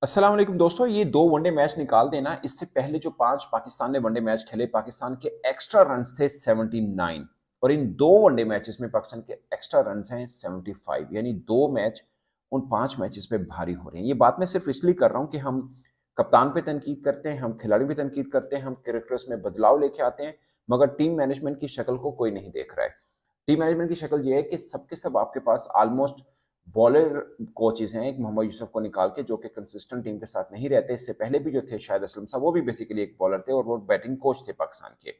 अस्सलाम वालेकुम दोस्तों, ये दो वनडे मैच निकाल देना। इससे पहले जो पांच पाकिस्तान ने वनडे मैच खेले, पाकिस्तान के एक्स्ट्रा रन्स थे 79 और इन दो वनडे मैचेस में पाकिस्तान के एक्स्ट्रा रन्स हैं 75। यानी दो मैच उन पांच मैचेस पे भारी हो रहे हैं। ये बात मैं सिर्फ इसलिए कर रहा हूं कि हम कप्तान पे तनकीद करते हैं, हम खिलाड़ियों पे तनकीद करते हैं, हम कैरेक्टर्स में बदलाव लेके आते हैं, मगर टीम मैनेजमेंट की शक्ल को कोई नहीं देख रहा है। टीम मैनेजमेंट की शक्ल ये है कि सबके सब आपके पास ऑलमोस्ट बॉलर कोचेज हैं। एक मोहम्मद यूसुफ को निकाल के, जो कि कंसिस्टेंट टीम के साथ नहीं रहते। इससे पहले भी जो थे शाहिद असलम साहब, वो भी बेसिकली एक बॉलर थे और वो बैटिंग कोच थे पाकिस्तान के।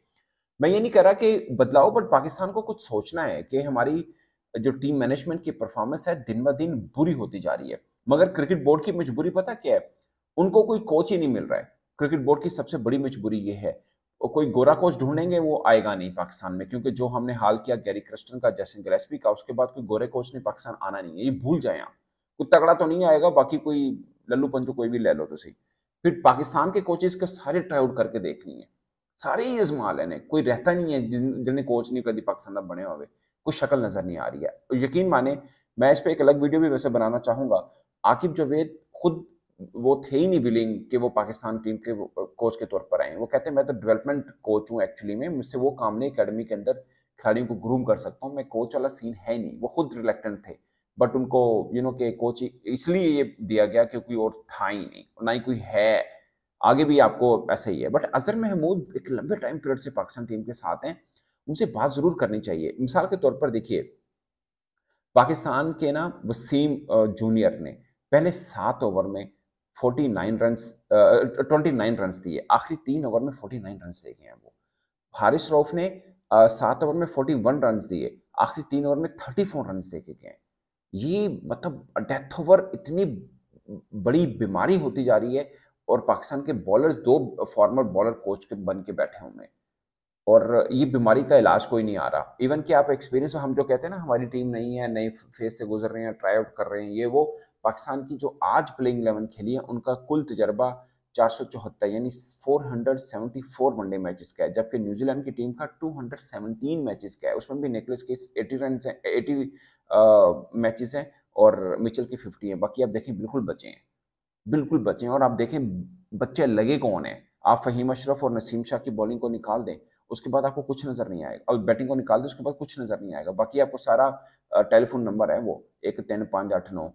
मैं ये नहीं कह रहा कि बदलाव, बट पाकिस्तान को कुछ सोचना है कि हमारी जो टीम मैनेजमेंट की परफॉर्मेंस है दिन ब दिन बुरी होती जा रही है। मगर क्रिकेट बोर्ड की मजबूरी पता क्या है? उनको कोई कोच ही नहीं मिल रहा है। क्रिकेट बोर्ड की सबसे बड़ी मजबूरी ये है, वो कोई गोरा कोच ढूंढेंगे, वो आएगा नहीं पाकिस्तान में, क्योंकि जो हमने हाल किया गैरी क्रस्टन का, जैसन गिलेस्पी का, उसके बाद कोई गोरे कोच ने पाकिस्तान आना नहीं है। ये भूल जाए आप। कोई तगड़ा तो नहीं आएगा, बाकी कोई लल्लू पंजू कोई भी ले लो तो सही। फिर पाकिस्तान के कोचेस के सारे ट्राई आउट करके देख लिए, सारे ही आजमा लेने, कोई रहता नहीं है जिन्हें कोच नहीं कभी पाकिस्तान में बने हुए। कोई शक्ल नजर नहीं आ रही है। यकीन माने, मैं इस पर एक अलग वीडियो भी वैसे बनाना चाहूंगा। आकिब जावेद खुद वो थे ही नहीं विलिंग कि वो पाकिस्तान टीम के कोच के तौर पर आए। वो कहते हैं मैं तो डेवलपमेंट कोच हूँ, एक्चुअली में मुझसे वो काम नहीं अकेडमी के अंदर खिलाड़ियों को ग्रूम कर सकता हूँ, मैं कोच वाला सीन है नहीं। वो खुद रिलेक्टेंट थे, बट उनको के कोच इसलिए ये दिया गया क्योंकि और था ही नहीं, ना ही कोई है। आगे भी आपको ऐसे ही है। बट अजहर महमूद एक लंबे टाइम पीरियड से पाकिस्तान टीम के साथ हैं, उनसे बात जरूर करनी चाहिए। मिसाल के तौर पर देखिए, पाकिस्तान के ना वसीम जूनियर ने पहले 7 ओवर में 29 दिए, आखिरी 3 ओवर में 49 दे गए हैं वो। हारिस रऊफ ने 7 ओवर में 41 दिए, आखिरी 3 ओवर में 34 दे के गए। ये मतलब डेथ ओवर इतनी बड़ी बीमारी होती जा रही है। और पाकिस्तान के बॉलर्स दो फॉर्मर बॉलर कोच के बन के बैठे हुए हैं, और ये बीमारी का इलाज कोई नहीं आ रहा। इवन कि आप एक्सपीरियंस, हम जो कहते हैं ना हमारी टीम नहीं है, नए फेज से गुजर रहे हैं, ट्राई आउट कर रहे हैं, ये वो। पाकिस्तान की जो आज प्लेइंग 11 खेली है, उनका कुल तजर्बा 474 यानी 474 वनडे मैचेस का है, जबकि न्यूजीलैंड की टीम का 217 मैचेस का है। उसमें भी निकोलस के 80 रन है, 80 मैचेस हैं, और मिचेल की 50 है। बाकी आप देखें बिल्कुल बचे हैं, बिल्कुल बचे हैं। और आप देखें बच्चे लगे कौन है। आप फहीम अशरफ और नसीम शाह की बॉलिंग को निकाल दें, उसके बाद आपको कुछ नजर नहीं आएगा, और बैटिंग को निकाल दें उसके बाद कुछ नजर नहीं आएगा। बाकी आपको सारा टेलीफोन नंबर है, वो 1 3 5 8 9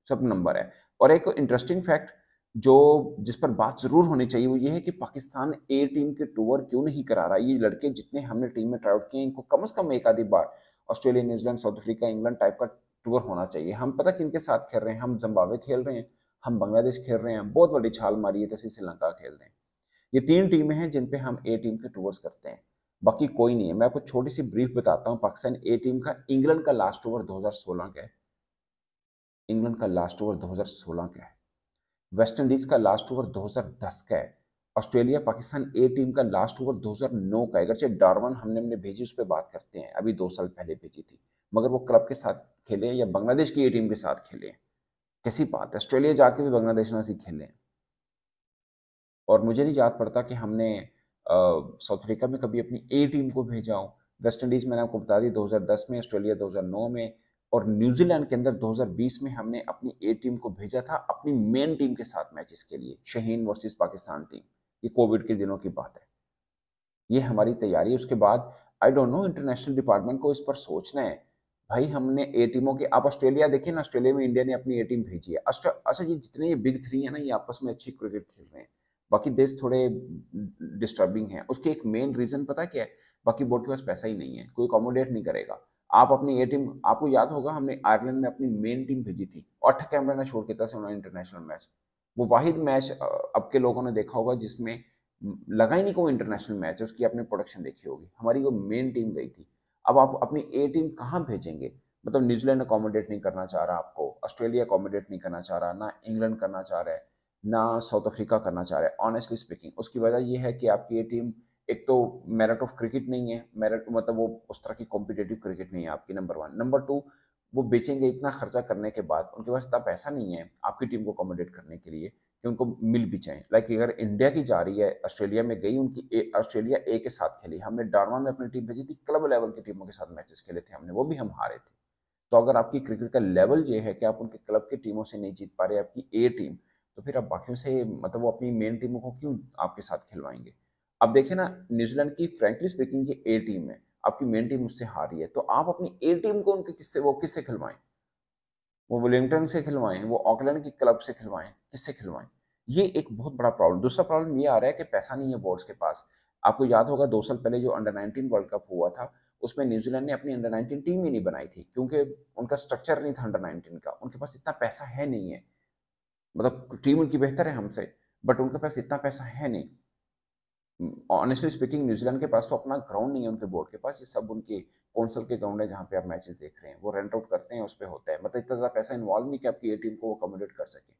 सब नंबर है। और एक इंटरेस्टिंग फैक्ट जो जिस पर बात जरूर होनी चाहिए, वो ये है कि पाकिस्तान ए टीम के टूर क्यों नहीं करा रहा। ये लड़के जितने हमने टीम में ट्राई आउट किए, इनको कम से कम एक आधी बार Australia, New Zealand, South Africa, England type का टूर होना चाहिए। हम पता किनके साथ खेल रहे हैं? हम जिम्बाब्वे खेल रहे हैं, हम बांग्लादेश खेल रहे हैं, बहुत बड़ी छाल मारी है, जैसे श्रीलंका खेल रहे हैं। ये 3 टीमें हैं जिन पे हम ए टीम के टूर्स करते हैं, बाकी कोई नहीं है। मैं आपको छोटी सी ब्रीफ बताता हूँ। पाकिस्तान ए टीम का इंग्लैंड का लास्ट ओवर 2016 का है, इंग्लैंड का लास्ट ओवर 2016 का है। वेस्ट इंडीज का लास्ट ओवर 2010 का है। ऑस्ट्रेलिया पाकिस्तान ए टीम का लास्ट ओवर 2009 का है। अगरचे डारवन हमने भेजी, उस पर बात करते हैं, अभी 2 साल पहले भेजी थी, मगर वो क्लब के साथ खेले या बांग्लादेश की ए टीम के साथ खेले। कैसी बात है, ऑस्ट्रेलिया जाके भी बांग्लादेश ना से खेले। और मुझे नहीं याद पड़ता कि हमने साउथ अफ्रीका में कभी अपनी ए टीम को भेजा हो। वेस्ट इंडीज मैंने आपको बता दी 2010 में, ऑस्ट्रेलिया 2009 में, और न्यूजीलैंड के अंदर 2020 में हमने अपनी ए टीम को भेजा था अपनी मेन टीम के साथ मैचेस के लिए, शहीन वर्सेस पाकिस्तान टीम। ये कोविड के दिनों की बात है। ये हमारी तैयारी है। उसके बाद I don't know, international department को इस पर सोचना है। भाई हमने ए टीमों के, आप ऑस्ट्रेलिया देखिए ना, ऑस्ट्रेलिया में इंडिया ने अपनी ए टीम भेजी है। अच्छा, ये जितने ये बिग थ्री है ना, ये आपस में अच्छी क्रिकेट खेल रहे हैं। बाकी देश थोड़े डिस्टर्बिंग है। उसके एक मेन रीजन पता क्या है? बाकी बोर्ड के पास पैसा ही नहीं है, कोई अकोमोडेट नहीं करेगा। आप अपनी ए टीम, आपको याद होगा हमने आयरलैंड में अपनी मेन टीम भेजी थी, 8 कैमरा ने छोड़ के था इंटरनेशनल मैच। वो वाहिद मैच अब के लोगों ने देखा होगा जिसमें लगा ही नहीं कोई इंटरनेशनल मैच है। उसकी आपने प्रोडक्शन देखी होगी। हमारी वो मेन टीम गई थी। अब आप अपनी ए टीम कहाँ भेजेंगे? मतलब न्यूजीलैंड अकोमोडेट नहीं करना चाह रहा आपको, ऑस्ट्रेलिया अकोमोडेट नहीं करना चाह रहा, ना इंग्लैंड करना चाह रहा है, ना साउथ अफ्रीका करना चाह रहा है। ऑनेस्टली स्पीकिंग, उसकी वजह यह है कि आपकी ये टीम, एक तो मेरिट ऑफ क्रिकेट नहीं है, मेरिट मतलब वो उस तरह की कॉम्पिटेटिव क्रिकेट नहीं है आपकी, नंबर 1। नंबर 2, वो बेचेंगे इतना खर्चा करने के बाद, उनके पास इतना पैसा नहीं है आपकी टीम को अकोमोडेट करने के लिए कि उनको मिल भी जाए। लाइक अगर इंडिया की जा रही है, ऑस्ट्रेलिया में गई, उनकी ऑस्ट्रेलिया ए के साथ खेली, हमने डारवन में अपनी टीम भेजी थी, क्लब लेवल की टीमों के साथ मैचेस खेले थे हमने, वो भी हम हारे थे। तो अगर आपकी क्रिकेट का लेवल ये है कि आप उनके क्लब की टीमों से नहीं जीत पा रहे, आपकी ए टीम, तो फिर आप बाकियों से मतलब वो अपनी मेन टीमों को क्यों आपके साथ खिलवाएंगे? अब देखिए ना, न्यूजीलैंड की फ्रैंकली स्पीकिंग ये ए टीम है, आपकी मेन टीम उससे हारी है, तो आप अपनी ए टीम को उनके किससे खिलवाएं? वो विलिंगटन से खिलवाएं, वो ऑकलैंड की क्लब से खिलवाएं, किससे खिलवाएं? ये एक बहुत बड़ा प्रॉब्लम। दूसरा प्रॉब्लम ये आ रहा है कि पैसा नहीं है बोर्ड्स के पास। आपको याद होगा 2 साल पहले जो अंडर 19 वर्ल्ड कप हुआ था, उसमें न्यूजीलैंड ने अपनी अंडर 19 टीम ही नहीं बनाई थी, क्योंकि उनका स्ट्रक्चर नहीं था अंडर 19 का, उनके पास इतना पैसा है नहीं है। मतलब टीम उनकी बेहतर है हमसे, बट उनके पास इतना पैसा है नहीं। ऑनेस्टली स्पीकिंग, न्यूजीलैंड के पास तो अपना ग्राउंड नहीं है उनके बोर्ड के पास, ये सब उनके कौंसल के ग्राउंड है जहाँ पे आप मैचेस देख रहे हैं, वो रेंट आउट करते हैं, उस पर होता है। मतलब इतना ज़्यादा पैसा इन्वॉल्व नहीं कि आपकी ये टीम को वो अकोमोडेट कर सके।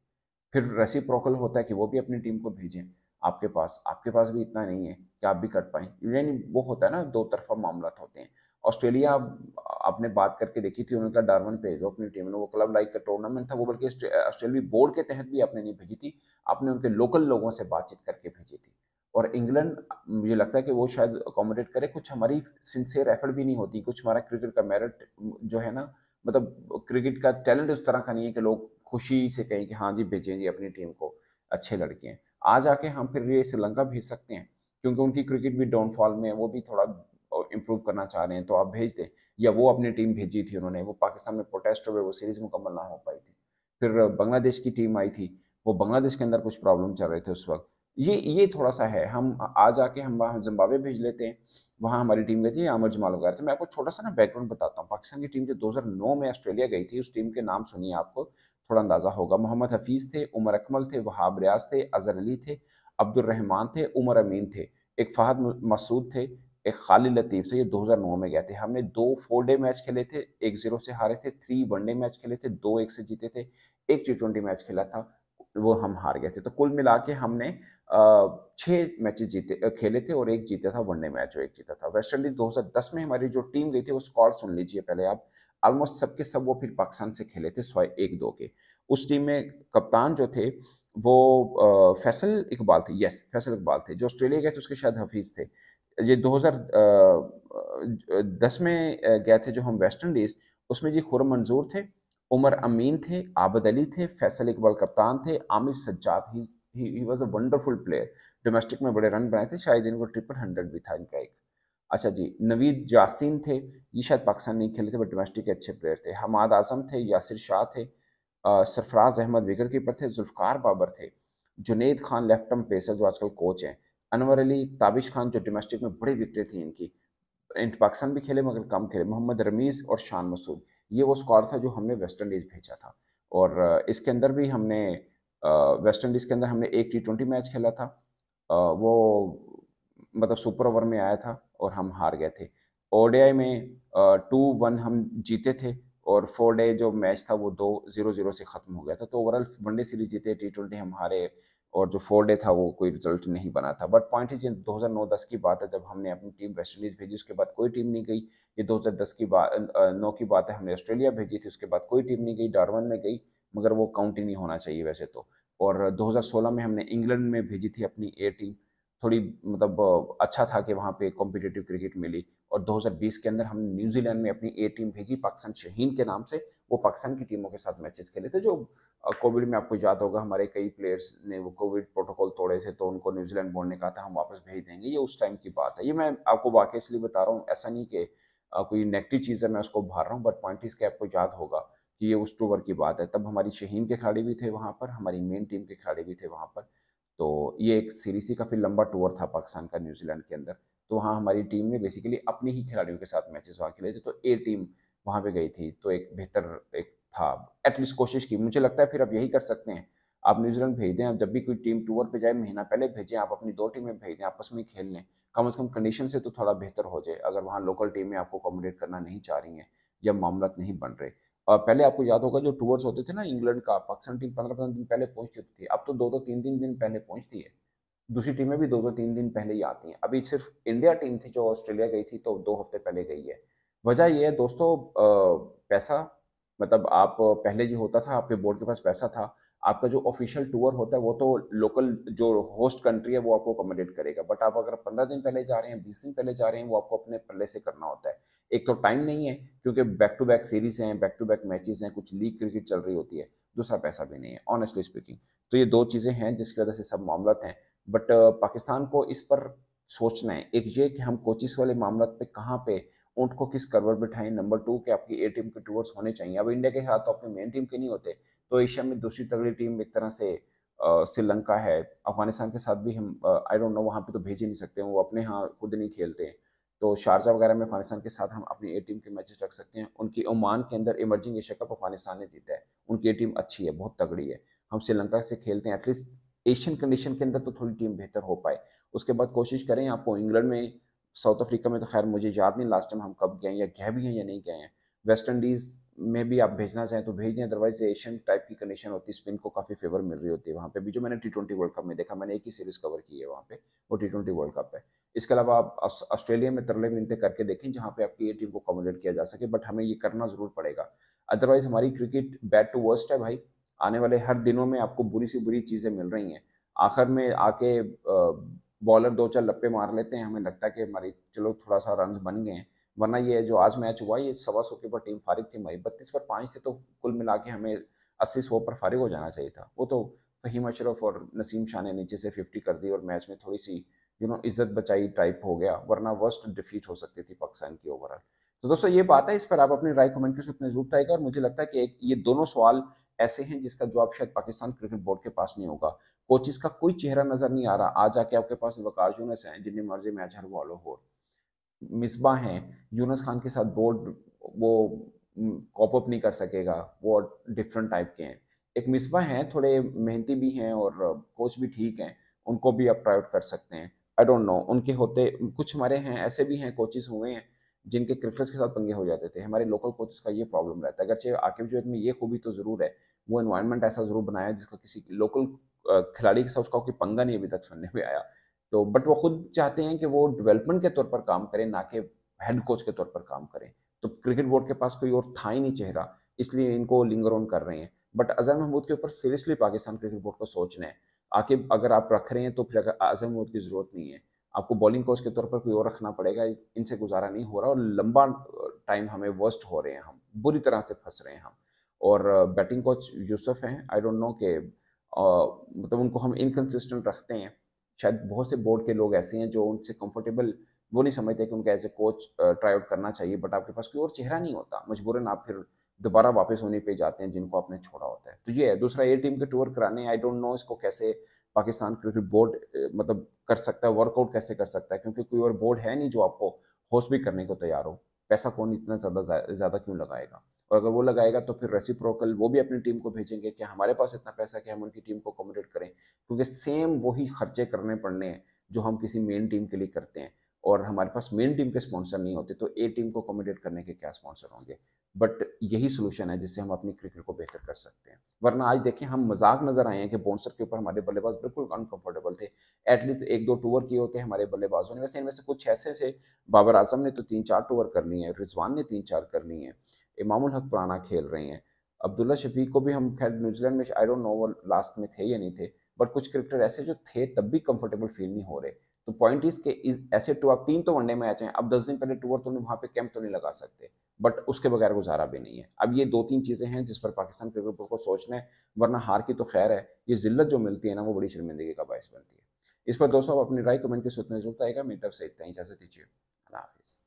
फिर रेसिप्रोकल होता है कि वो भी अपनी टीम को भेजें आपके पास भी इतना नहीं है कि आप भी कर पाएँ। यानी वो होता है ना, दो तरफा मामला होते हैं। ऑस्ट्रेलिया, आपने बात करके देखी थी, उन्होंने कहा डार्विन भेज दो अपनी टीम में, वो क्लब लाइक का टूर्नामेंट था वो, बल्कि ऑस्ट्रेलियाई बोर्ड के तहत भी आपने नहीं भेजी थी, आपने उनके लोकल लोगों से बातचीत करके भेजी थी। और इंग्लैंड, मुझे लगता है कि वो शायद अकोमोडेट करे, कुछ हमारी सिंसियर एफर्ट भी नहीं होती, कुछ हमारा क्रिकेट का मेरिट जो है ना, मतलब क्रिकेट का टैलेंट उस तरह का नहीं है कि लोग खुशी से कहें कि हाँ जी भेजें जी अपनी टीम को, अच्छे लड़के हैं। आज आके हम फिर ये श्रीलंका भेज सकते हैं, क्योंकि उनकी क्रिकेट भी डाउनफॉल में है, वो भी थोड़ा इम्प्रूव करना चाह रहे हैं, तो आप भेज दें। या वो अपनी टीम भेजी थी उन्होंने, वो पाकिस्तान में प्रोटेस्ट हुए, वो सीरीज मुकम्मल ना हो पाई थी। फिर बांग्लादेश की टीम आई थी, वो बांग्लादेश के अंदर कुछ प्रॉब्लम चल रहे थे उस वक्त। ये थोड़ा सा है, हम आज आके हम वहाँ जिम्बाब्वे भेज लेते हैं, वहाँ हमारी टीम गई थी, आमिर जमाल वगैरह। तो मैं आपको छोटा सा ना बैकग्राउंड बताता हूँ। पाकिस्तान की टीम जो 2009 में ऑस्ट्रेलिया गई थी, उस टीम के नाम सुनिए, आपको थोड़ा अंदाजा होगा। मोहम्मद हफीज़ थे, उमर अकमल थे, वहाब रियाज थे, अजहर अली थे, अब्दुल रहमान थे, उमर अमीन थे, एक फ़हद मसूद थे, एक खालिद लतीफ़ से। ये 2009 में गए थे। हमने 2 4-डे मैच खेले थे, 1-0 से हारे थे, 3 वनडे मैच खेले थे, 2-1 से जीते थे, 1 टी20 मैच खेला था, वो हम हार गए थे। तो कुल मिला के हमने 6 मैचेस खेले थे और 1 जीता था, वनडे मैच और 1 जीता था। वेस्ट इंडीज़ 2010 में हमारी जो टीम गई थी, वो स्क्वाड सुन लीजिए पहले आप। ऑलमोस्ट सबके सब वो फिर पाकिस्तान से खेले थे, सिवाय 1-2 के। उस टीम में कप्तान जो थे वो फैसल इकबाल थे, यस फैसल इकबाल थे। जो ऑस्ट्रेलिया गए थे उसके शायद हफीज़ थे। ये 2010 में गए थे जो हम वेस्ट इंडीज़, उसमें जी खुरम मंजूर थे, उमर अमीन थे, आबद अली थे, फैसल इकबाल कप्तान थे, Aamir Sajjad, he was a wonderful player. Domestic में बड़े रन बनाए थे, शायद इनको 100 भी था इनका एक। अच्छा जी, नवीद जासीन थे, ये शायद पाकिस्तान नहीं खेले थे, बट डोमेस्टिक के अच्छे प्लेयर थे। हमाद आजम थे, यासिर शाह थे, सरफराज अहमद विकेट कीपर थे, जुल्फ़कार बाबर थे, Junaid Khan left arm pacer जो आजकल कोच हैं, अनवर अली, ताबिश खान जो डोमेस्टिक में बड़ी विकेटें थी इनकी, पाकिस्तान भी खेले मगर कम खेले, मोहम्मद रमीज़ और शान मसूद। ये वो स्क्वाड था जो हमने वेस्ट इंडीज़ भेजा था। और इसके अंदर भी हमने वेस्ट इंडीज़ के अंदर हमने एक टी20 मैच खेला था। वो मतलब सुपर ओवर में आया था और हम हार गए थे। ओडीआई में 2-1 हम जीते थे, और 4 डे जो मैच था वो 2-0 से ख़त्म हो गया था। तो ओवरऑल वनडे सीरीज जीते, टी20 हम हारे, और जो 4 डे था वो कोई रिजल्ट नहीं बना था। बट पॉइंट इज, 2009-10 की बात है जब हमने अपनी टीम वेस्ट इंडीज़ भेजी, उसके बाद कोई टीम नहीं गई। ये 2010 की बात, 9 की बात है, हमने ऑस्ट्रेलिया भेजी थी, उसके बाद कोई टीम नहीं गई। डार्विन में गई, मगर वो काउंट ही नहीं होना चाहिए वैसे तो। और 2016 में हमने इंग्लैंड में भेजी थी अपनी ए टीम, थोड़ी मतलब अच्छा था कि वहाँ पे कॉम्पिटिटिव क्रिकेट मिली। और 2020 के अंदर हमने न्यूजीलैंड में अपनी ए टीम भेजी पाकिस्तान शहीन के नाम से। वो पाकिस्तान की टीमों के साथ मैचेस खेले थे। जो कोविड में आपको याद होगा हमारे कई प्लेयर्स ने वो कोविड प्रोटोकॉल तोड़े थे, तो उनको न्यूजीलैंड बोर्ड ने कहा था हम वापस भेज देंगे। ये उस टाइम की बात है। ये मैं आपको वाकई इसलिए बता रहा हूँ, ऐसा नहीं कि कोई नेगेटिव चीज़ है मैं उसको बाहर रहा हूँ, बट पॉइंट इसके आपको याद होगा कि ये उस टूर की बात है। तब हमारी शहीन के खिलाड़ी भी थे वहाँ पर, हमारी मेन टीम के खिलाड़ी भी थे वहाँ पर। तो ये एक सीरीज थी, काफ़ी लंबा टूर था पाकिस्तान का न्यूजीलैंड के अंदर। तो वहाँ हमारी टीम ने बेसिकली अपने ही खिलाड़ियों के साथ मैचेस वहाँ खेले थे, तो ए टीम वहाँ पे गई थी। तो एक बेहतर एक था, एटलीस्ट कोशिश की। मुझे लगता है फिर आप यही कर सकते हैं, आप न्यूजीलैंड भेज दें। आप जब भी कोई टीम टूर पे जाए महीना पहले भेजें, आप अपनी 2 टीमें भेज दें, आपस में खेल लें। कम से कम कंडीशन से तो थोड़ा बेहतर हो जाए, अगर वहाँ लोकल टीमें आपको अकोमोडेट करना नहीं चाह रही हैं या मामला नहीं बन रहे। और पहले आपको याद होगा जो टूर्स होते थे ना इंग्लैंड का, पाकिस्तान टीम 15-15 दिन पहले पहुंच चुकी थी, अब तो 2-2 3-3 दिन पहले पहुंचती है। दूसरी टीमें भी 2-2 3 दिन पहले ही आती हैं। अभी सिर्फ इंडिया टीम थी जो ऑस्ट्रेलिया गई थी, तो 2 हफ्ते पहले गई है। वजह यह है दोस्तों, पैसा। मतलब आप पहले जो होता था, आपके बोर्ड के पास पैसा था, आपका जो ऑफिशियल टूर होता है वो तो लोकल जो होस्ट कंट्री है वो आपको अकोमोडेट करेगा, बट आप अगर 15 दिन पहले जा रहे हैं, 20 दिन पहले जा रहे हैं, वो आपको अपने पल्ले से करना होता है। एक तो टाइम नहीं है क्योंकि बैक टू बैक सीरीज हैं, बैक टू बैक मैचेस हैं, कुछ लीग क्रिकेट चल रही होती है, दूसरा पैसा भी नहीं है ऑनेस्टली स्पीकिंग। तो ये दो चीज़ें हैं जिसकी वजह से सब मामला हैं। बट पाकिस्तान को इस पर सोचना है, एक ये कि हम कोचिस वाले मामला पे कहाँ पे ऊँट को किस करवट बिठाएं, नंबर टू कि आपकी ए टीम के टूर्स होने चाहिए। अब इंडिया के साथ तो अपने मेन टीम के नहीं होते, तो एशिया में दूसरी तगड़ी टीम एक तरह से श्रीलंका है, अफगानिस्तान के साथ भी हम आई डोंट नो वहाँ पे तो भेज ही नहीं सकते, वो अपने यहाँ खुद नहीं खेलते हैं। तो शारजा वगैरह में अफगानिस्तान के साथ हम अपनी ए टीम के मैचेस रख सकते हैं। उनकी ओमान के अंदर इमर्जिंग एशिया कप अफगानिस्तान ने जीता है, उनकी ए टीम अच्छी है, बहुत तगड़ी है। हम श्रीलंका से खेलते हैं, एटलीस्ट एशियन कंडीशन के अंदर तो थोड़ी टीम बेहतर हो पाए। उसके बाद कोशिश करें आपको इंग्लैंड में, साउथ अफ्रीका में तो खैर मुझे याद नहीं लास्ट टाइम हम कब गए या गए भी हैं या नहीं गए हैं। वेस्ट इंडीज़ में भी आप भेजना चाहें तो भेज दें, अदरवाइज एशियन टाइप की कंडीशन होती है, स्पिन को काफ़ी फेवर मिल रही होती है वहाँ पे भी। जो मैंने T20 वर्ल्ड कप में देखा, मैंने एक ही सीरीज़ कवर की है वहाँ पे, वो T20 वर्ल्ड कप है। इसके अलावा आप ऑस्ट्रेलिया में तरले मिनते करके देखें जहाँ पे आपकी ये टीम को अकोमोडेट किया जा सके, बट हमें ये करना ज़रूर पड़ेगा। अदरवाइज हमारी क्रिकेट बैड टू वर्स्ट है भाई। आने वाले हर दिनों में आपको बुरी से बुरी चीज़ें मिल रही हैं, आखिर में आके बॉलर दो चार लप्पे मार लेते हैं, हमें लगता है कि हमारी चलो थोड़ा सा रन बन गए हैं, वरना ये जो आज मैच हुआ ये 125 के ऊपर टीम फारिग थी हमारी, 32 पर 5 से तो कुल मिला के हमें 80-100 पर फारिग हो जाना चाहिए था। वो तो फहीम अशरफ और नसीम शाह ने नीचे से 50 कर दी और मैच में थोड़ी सी इज्जत बचाई टाइप हो गया, वरना वर्स्ट डिफीट हो सकती थी पाकिस्तान की ओवरऑल। तो दोस्तों ये बात है, इस पर आप अपनी राय कमेंट के साथ में जरूर बताइएगा। और मुझे लगता है कि ये दोनों सवाल ऐसे हैं जिसका जवाब शायद पाकिस्तान क्रिकेट बोर्ड के पास नहीं होगा। कोचिस का कोई चेहरा नजर नहीं आ रहा, आज आके आपके पास वकार यूनुस हैं जिन्हें मर्जी मैच हर वालो हो, मिसबा हैं, यूनुस खान के साथ बोर्ड वो कॉप अप नहीं कर सकेगा, वो डिफरेंट टाइप के हैं। एक मिसबा हैं, थोड़े मेहनती भी हैं और कोच भी ठीक हैं, उनको भी आप ट्राई आउट कर सकते हैं। आई डोंट नो उनके होते, कुछ हमारे हैं ऐसे भी हैं कोचेस हुए हैं जिनके क्रिकेटर्स के साथ पंगे हो जाते थे। हमारे लोकल कोचेस का ये प्रॉब्लम रहता है। अगरचे आकिब जवेद में ये खूबी तो ज़रूर है, वो एनवायरनमेंट ऐसा ज़रूर बनाया जिसका किसी लोकल खिलाड़ी के साथ उसका कोई पंगा नहीं अभी तक सुनने में आया। तो बट वो खुद चाहते हैं कि वो डेवलपमेंट के तौर पर काम करें, ना कि हेड कोच के तौर पर काम करें। तो क्रिकेट बोर्ड के पास कोई और था ही नहीं चेहरा, इसलिए इनको लिंगर ऑन कर रहे हैं। बट अजहर महमूद के ऊपर सीरियसली पाकिस्तान क्रिकेट बोर्ड को सोचना है। आखिर अगर आप रख रहे हैं तो फिर अजहर महमूद की ज़रूरत नहीं है, आपको बॉलिंग कोच के तौर पर कोई और रखना पड़ेगा। इनसे गुजारा नहीं हो रहा और लंबा टाइम हमें वर्स्ट हो रहे हैं, हम बुरी तरह से फंस रहे हैं हम। और बैटिंग कोच यूसुफ हैं, आई डोंट नो कि मतलब उनको हम इनकन्सिस्टेंट रखते हैं। शायद बहुत से बोर्ड के लोग ऐसे हैं जो उनसे कंफर्टेबल वो नहीं समझते कि उनका age a coach try out करना चाहिए, बट आपके पास कोई और चेहरा नहीं होता, मजबूरन आप फिर दोबारा वापस होने पे जाते हैं जिनको आपने छोड़ा होता है। तो ये है दूसरा, ए टीम के टूर कराने, आई डोंट नो इसको कैसे पाकिस्तान क्रिकेट बोर्ड मतलब कर सकता है, वर्कआउट कैसे कर सकता है, क्योंकि कोई और बोर्ड है नहीं जो आपको होस्ट भी करने को तैयार हो। पैसा कौन इतना ज़्यादा क्यों लगाएगा, और अगर वो लगाएगा तो फिर रेसिप्रोकल वो भी अपनी टीम को भेजेंगे कि हमारे पास इतना पैसा कि हम उनकी टीम को अकोमोडेट करें, क्योंकि सेम वही खर्चे करने पड़ने हैं जो हम किसी मेन टीम के लिए करते हैं। और हमारे पास मेन टीम के स्पॉन्सर नहीं होते तो ए टीम को अकोमोडेट करने के क्या स्पॉन्सर होंगे। बट यही सोल्यूशन है जिससे हम अपनी क्रिकेट को बेहतर कर सकते हैं। वरना आज देखें, हम मजाक नजर आए हैं कि बाउंसर के ऊपर हमारे बल्लेबाज बिल्कुल अनकंफर्टेबल थे। एटलीस्ट एक दो टूर किए होते हमारे बल्लेबाजों ने, वैसे इनमें से कुछ ऐसे से बाबर आजम ने तो 3-4 टूर कर लिए हैं, रिजवान ने 3-4 कर लिए हैं, इमामुल हक पुराना खेल रहे हैं, अब्दुल्ला शफीक को भी हम खैर न्यूजीलैंड में आई डोंट नो वो लास्ट में थे या नहीं थे, बट कुछ क्रिकेटर ऐसे जो थे तब भी कंफर्टेबल फील नहीं हो रहे। तो पॉइंट इस के ऐसे टूर, अब 3 तो वनडे मैच हैं, अब 10 दिन पहले टूर तो वहाँ पे कैंप तो नहीं लगा सकते, बट उसके बगैर गुजारा भी नहीं है। अब ये 2-3 चीज़ें हैं जिस पर पाकिस्तान क्रिकेट बोर्ड को सोचना है, वरना हार की तो खैर है, ये जिल्लत जो मिलती है ना वो बड़ी शर्मिंदगी का बायस बनती है। इस पर दोस्तों आप अपनी राय कमेंट के सूत्र में जरूर आएगा। मेरी तरफ से इतना ही, इजाजत दीजिए, अल्लाह हाफिज़।